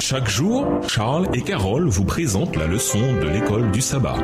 Chaque jour, Charles et Carole vous présentent la leçon de l'école du sabbat.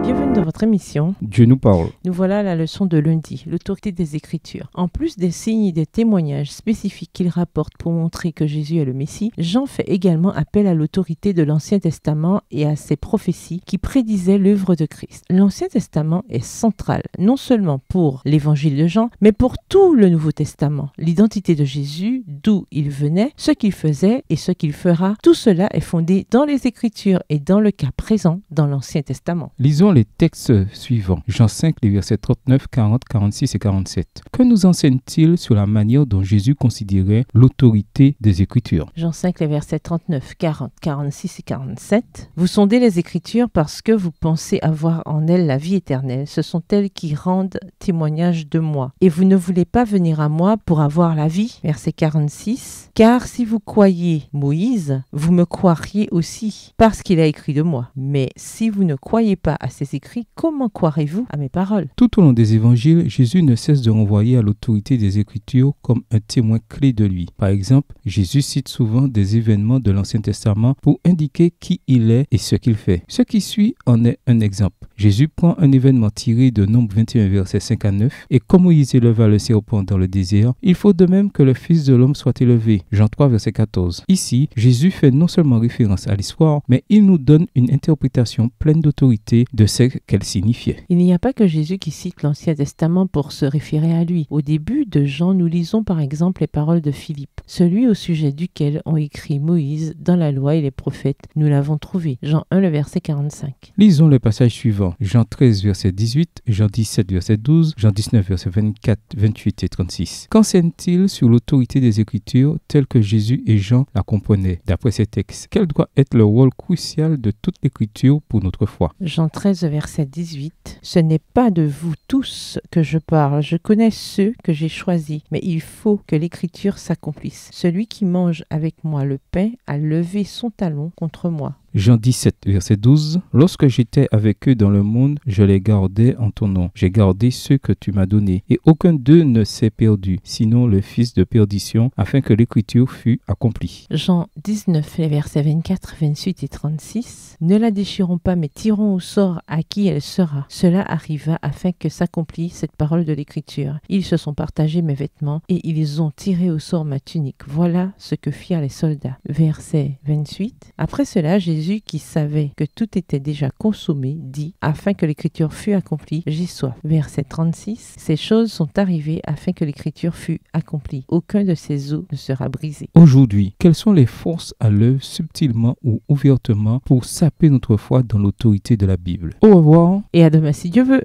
Bienvenue dans votre émission. Dieu nous parle. Nous voilà à la leçon de lundi, l'autorité des Écritures. En plus des signes et des témoignages spécifiques qu'il rapporte pour montrer que Jésus est le Messie, Jean fait également appel à l'autorité de l'Ancien Testament et à ses prophéties qui prédisaient l'œuvre de Christ. L'Ancien Testament est central, non seulement pour l'Évangile de Jean, mais pour tout le Nouveau Testament. L'identité de Jésus, d'où il venait, ce qu'il faisait et ce qu'il fera, tout cela est fondé dans les Écritures et dans le cas présent dans l'Ancien Testament. Lisons les textes suivants. Jean 5, les versets 39, 40, 46 et 47. Que nous enseigne-t-il sur la manière dont Jésus considérait l'autorité des Écritures? Jean 5, les versets 39, 40, 46 et 47. Vous sondez les Écritures parce que vous pensez avoir en elles la vie éternelle. Ce sont elles qui rendent témoignage de moi. Et vous ne voulez pas venir à moi pour avoir la vie. Verset 46. Car si vous croyez Moïse, vous me croiriez aussi parce qu'il a écrit de moi. Mais si vous ne croyez pas à ses écrits, comment croirez-vous à mes paroles? Tout au long des évangiles, Jésus ne cesse de renvoyer à l'autorité des Écritures comme un témoin clé de lui. Par exemple, Jésus cite souvent des événements de l'Ancien Testament pour indiquer qui il est et ce qu'il fait. Ce qui suit en est un exemple. Jésus prend un événement tiré de Nombre 21, versets 5 à 9, et comme Moïse éleva le serpent dans le désert, il faut de même que le Fils de l'homme soit élevé. Jean 3, verset 14. Ici, Jésus fait non seulement référence à l'histoire, mais il nous donne une interprétation pleine d'autorité de ce qu'elle signifiait. Il n'y a pas que Jésus qui cite l'Ancien Testament pour se référer à lui. Au début de Jean, nous lisons par exemple les paroles de Philippe, celui au sujet duquel ont écrit Moïse dans la loi et les prophètes. Nous l'avons trouvé. Jean 1, le verset 45. Lisons le passage suivant. Jean 13, verset 18, Jean 17, verset 12, Jean 19, verset 24, 28 et 36. Qu'enseigne-t-il sur l'autorité des Écritures telle que Jésus et Jean la comprenaient d'après ces textes? Quel doit être le rôle crucial de toute l'Écriture pour notre foi? Jean 13, verset 18. Ce n'est pas de vous tous que je parle. Je connais ceux que j'ai choisis, mais il faut que l'Écriture s'accomplisse. Celui qui mange avec moi le pain a levé son talon contre moi. Jean 17, verset 12. Lorsque j'étais avec eux dans le monde, je les gardais en ton nom. J'ai gardé ceux que tu m'as donnés, et aucun d'eux ne s'est perdu, sinon le fils de perdition, afin que l'écriture fût accomplie. Jean 19, les versets 24, 28 et 36. Ne la déchirons pas, mais tirons au sort à qui elle sera. Cela arriva afin que s'accomplisse cette parole de l'écriture. Ils se sont partagés mes vêtements, et ils ont tiré au sort ma tunique. Voilà ce que firent les soldats. Verset 28. Après cela, Jésus, qui savait que tout était déjà consommé, dit, afin que l'écriture fût accomplie, j'ai soif. Verset 36. Ces choses sont arrivées afin que l'écriture fût accomplie. Aucun de ces os ne sera brisé. Aujourd'hui, quelles sont les forces à l'œuvre subtilement ou ouvertement pour saper notre foi dans l'autorité de la Bible? Au revoir. Et à demain si Dieu veut.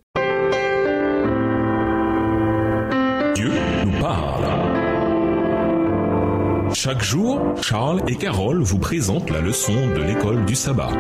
Dieu nous parle. Chaque jour, Charles et Carole vous présentent la leçon de l'école du sabbat.